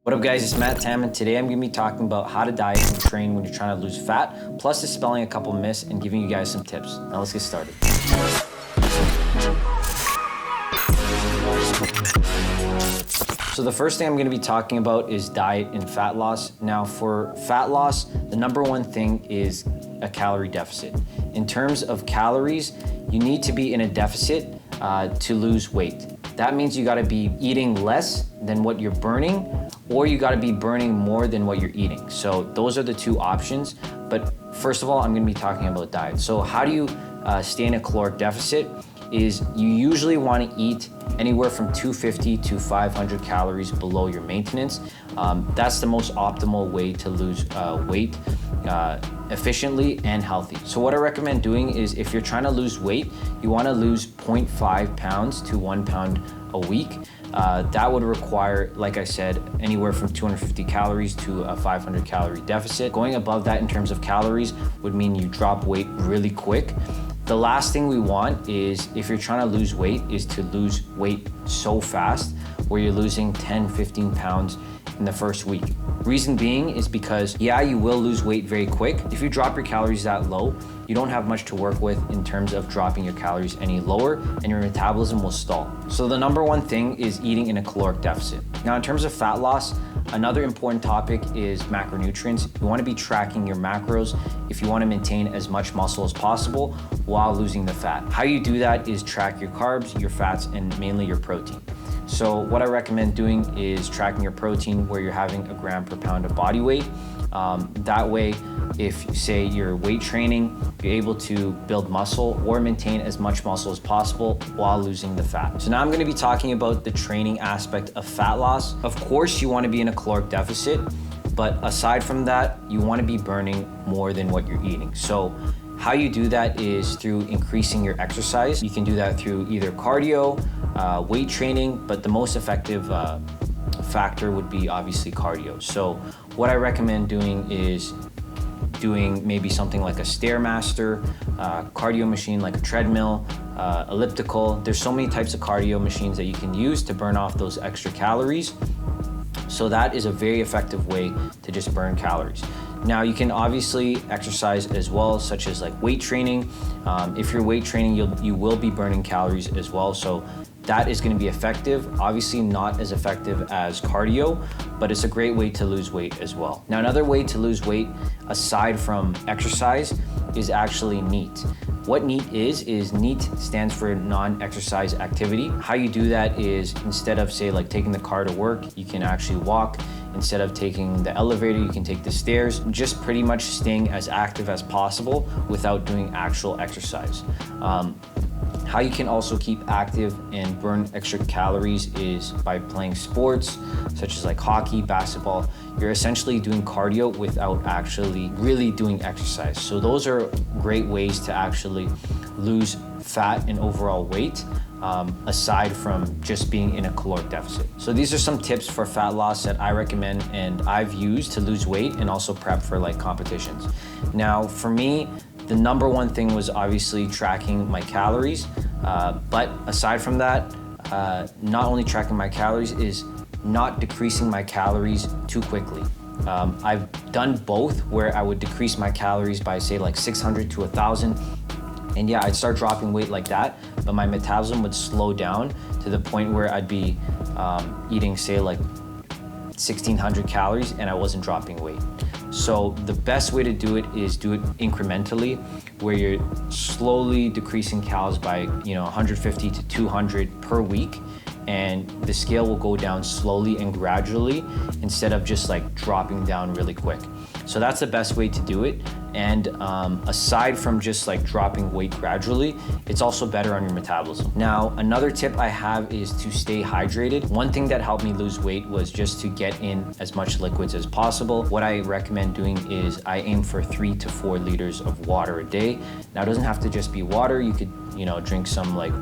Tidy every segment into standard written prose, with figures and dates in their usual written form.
What up guys, it's Matt Tam, and today I'm gonna be talking about how to diet and train when you're trying to lose fat, plus dispelling a couple myths and giving you guys some tips. Now let's get started. So the first thing I'm gonna be talking about is diet and fat loss. Now for fat loss, the number one thing is a calorie deficit. In terms of calories, you need to be in a deficit to lose weight. That means you gotta be eating less than what you're burning, or you gotta be burning more than what you're eating. So those are the two options. But first of all, I'm gonna be talking about diet. So how do you stay in a caloric deficit? Is you usually wanna eat anywhere from 250 to 500 calories below your maintenance. That's the most optimal way to lose weight efficiently and healthy. So what I recommend doing is if you're trying to lose weight, you wanna lose 0.5 pounds to 1 pound a week. That would require, like I said, anywhere from 250 calories to a 500 calorie deficit. Going above that in terms of calories would mean you drop weight really quick. The last thing we want is, if you're trying to lose weight, is to lose weight so fast where you're losing 10, 15 pounds in the first week. Reason being is because, yeah, you will lose weight very quick. If you drop your calories that low, you don't have much to work with in terms of dropping your calories any lower, and your metabolism will stall. So the number one thing is eating in a caloric deficit. Now in terms of fat loss, another important topic is macronutrients. You want to be tracking your macros if you want to maintain as much muscle as possible while losing the fat. How you do that is track your carbs, your fats, and mainly your protein. So what I recommend doing is tracking your protein where you're having a gram per pound of body weight. That way, if say you're weight training, you're able to build muscle or maintain as much muscle as possible while losing the fat. So now I'm gonna be talking about the training aspect of fat loss. Of course, you wanna be in a caloric deficit, but aside from that, you wanna be burning more than what you're eating. So how you do that is through increasing your exercise. You can do that through either cardio, weight training, but the most effective factor would be obviously cardio. So what I recommend doing is doing maybe something like a Stairmaster, cardio machine like a treadmill, elliptical. There's so many types of cardio machines that you can use to burn off those extra calories. So that is a very effective way to just burn calories. Now you can obviously exercise as well, such as like weight training. If you're weight training, you will be burning calories as well. So that is going to be effective. Obviously not as effective as cardio, but it's a great way to lose weight as well. Now another way to lose weight aside from exercise is actually NEAT. What NEAT is NEAT stands for non-exercise activity. How you do that is, instead of say like taking the car to work, you can actually walk. Instead of taking the elevator, you can take the stairs. Just pretty much staying as active as possible without doing actual exercise. How you can also keep active and burn extra calories is by playing sports such as like hockey, basketball. You're essentially doing cardio without actually really doing exercise. So those are great ways to actually lose fat and overall weight, aside from just being in a caloric deficit. So these are some tips for fat loss that I recommend and I've used to lose weight and also prep for like competitions. Now for me, the number one thing was obviously tracking my calories, but aside from that, not only tracking my calories is not decreasing my calories too quickly. I've done both, where I would decrease my calories by say like 600 to 1,000. And yeah, I'd start dropping weight like that, but my metabolism would slow down to the point where I'd be eating say like 1,600 calories and I wasn't dropping weight. So the best way to do it is do it incrementally, where you're slowly decreasing calories by 150 to 200 per week, and the scale will go down slowly and gradually instead of just like dropping down really quick. So that's the best way to do it. And aside from just like dropping weight gradually, it's also better on your metabolism. Now, another tip I have is to stay hydrated. One thing that helped me lose weight was just to get in as much liquids as possible. What I recommend doing is I aim for 3 to 4 liters of water a day. Now, it doesn't have to just be water. You could, drink some like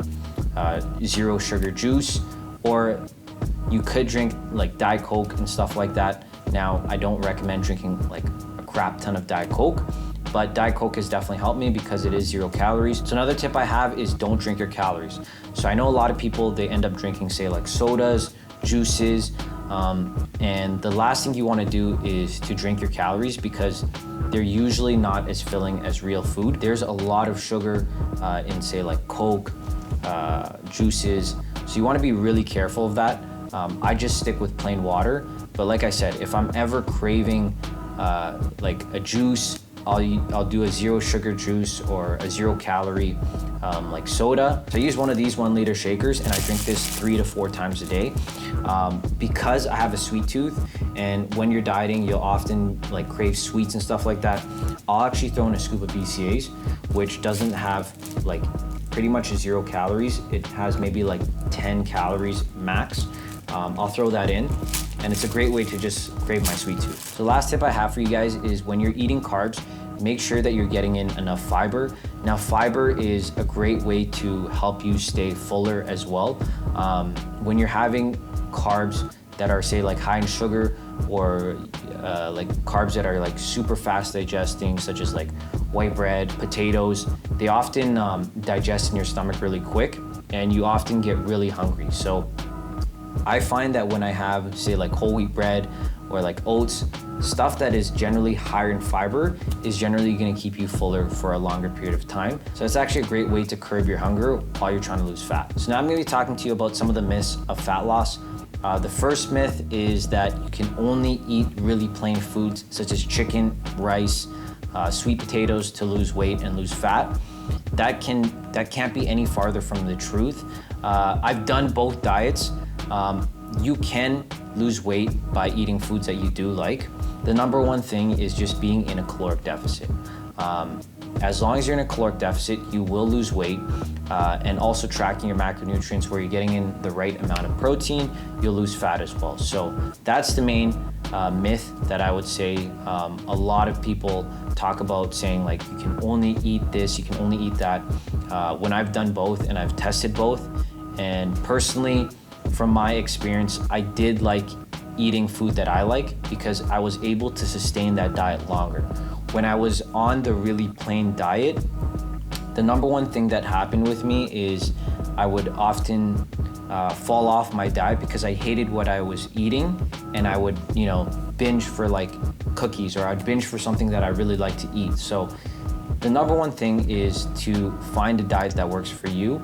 zero sugar juice, or you could drink like Diet Coke and stuff like that. Now, I don't recommend drinking like a crap ton of Diet Coke, but Diet Coke has definitely helped me because it is 0 calories. So another tip I have is don't drink your calories. So I know a lot of people, they end up drinking say like sodas, juices, And the last thing you want to do is to drink your calories, because they're usually not as filling as real food. There's a lot of sugar in, say, like Coke, juices, so you want to be really careful of that. I just stick with plain water, but like I said, if I'm ever craving like a juice, I'll do a 0 sugar juice or a 0 calorie like soda. So I use one of these 1 liter shakers, and I drink this 3 to 4 times a day. Because I have a sweet tooth, and when you're dieting, you'll often like crave sweets and stuff like that. I'll actually throw in a scoop of BCAAs, which doesn't have like pretty much 0 calories. It has maybe like 10 calories max. I'll throw that in, and it's a great way to just crave my sweet tooth. So the last tip I have for you guys is when you're eating carbs, make sure that you're getting in enough fiber. Now, fiber is a great way to help you stay fuller as well. When you're having carbs that are, say, like high in sugar, or like carbs that are like super fast digesting, such as like white bread, potatoes, they often digest in your stomach really quick, and you often get really hungry. So I find that when I have, say, like whole wheat bread or like oats, stuff that is generally higher in fiber is generally gonna keep you fuller for a longer period of time. So it's actually a great way to curb your hunger while you're trying to lose fat. So now I'm gonna be talking to you about some of the myths of fat loss. The first myth is that you can only eat really plain foods such as chicken, rice, sweet potatoes to lose weight and lose fat. That can't be any farther from the truth. I've done both diets. You can lose weight by eating foods that you do like. The number one thing is just being in a caloric deficit. As long as you're in a caloric deficit, you will lose weight, and also tracking your macronutrients where you're getting in the right amount of protein, you'll lose fat as well. So that's the main myth that I would say a lot of people talk about, saying like you can only eat this, you can only eat that. When I've done both and I've tested both, and personally, from my experience, I did like eating food that I like because I was able to sustain that diet longer. When I was on the really plain diet, the number one thing that happened with me is I would often fall off my diet because I hated what I was eating, and I would, binge for like cookies, or I'd binge for something that I really like to eat. So the number one thing is to find a diet that works for you,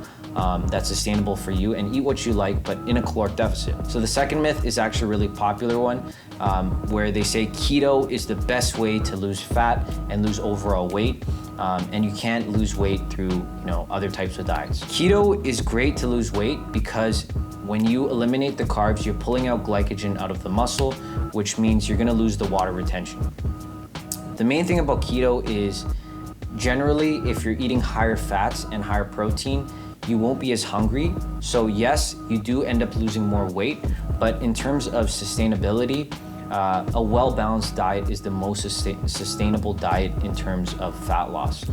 that's sustainable for you, and eat what you like, but in a caloric deficit. So the second myth is actually a really popular one, where they say keto is the best way to lose fat and lose overall weight, and you can't lose weight through other types of diets. Keto is great to lose weight because when you eliminate the carbs, you're pulling out glycogen out of the muscle, which means you're gonna lose the water retention. The main thing about keto is generally, if you're eating higher fats and higher protein, you won't be as hungry. So yes, you do end up losing more weight, but in terms of sustainability, a well-balanced diet is the most sustainable diet in terms of fat loss.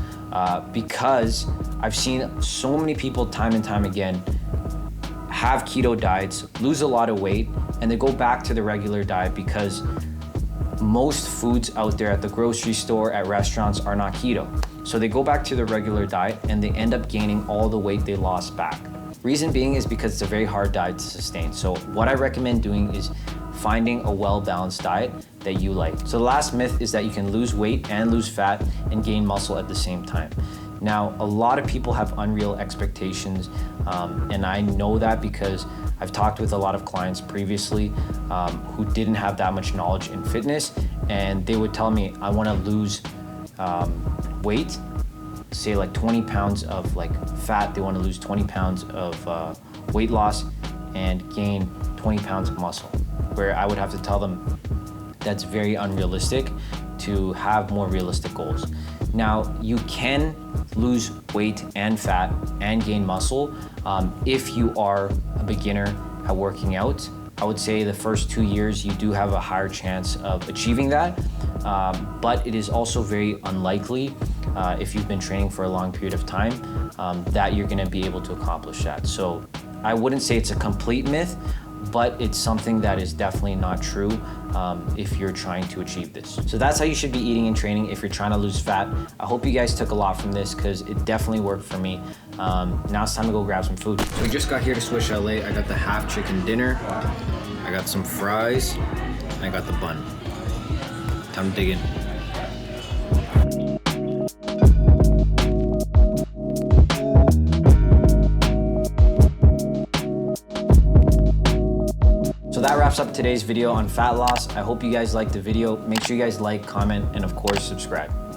Because I've seen so many people time and time again have keto diets, lose a lot of weight, and they go back to the regular diet because most foods out there at the grocery store, at restaurants, are not keto. So they go back to the regular diet and they end up gaining all the weight they lost back. Reason being is because it's a very hard diet to sustain. So what I recommend doing is finding a well-balanced diet that you like. So the last myth is that you can lose weight and lose fat and gain muscle at the same time. Now, a lot of people have unreal expectations, and I know that because I've talked with a lot of clients previously who didn't have that much knowledge in fitness, and they would tell me, I wanna lose weight, say like 20 pounds of like fat, they wanna lose 20 pounds of weight loss and gain 20 pounds of muscle, where I would have to tell them that's very unrealistic, to have more realistic goals. Now, you can lose weight and fat and gain muscle if you are a beginner at working out. I would say the first 2 years you do have a higher chance of achieving that, but it is also very unlikely if you've been training for a long period of time that you're gonna be able to accomplish that. So I wouldn't say it's a complete myth, but it's something that is definitely not true if you're trying to achieve this. So that's how you should be eating and training if you're trying to lose fat. I hope you guys took a lot from this because it definitely worked for me. Now it's time to go grab some food. So we just got here to Swish LA. I got the half chicken dinner. I got some fries, and I got the bun. Time to dig in. So that wraps up today's video on fat loss. I hope you guys liked the video. Make sure you guys like, comment, and of course, subscribe.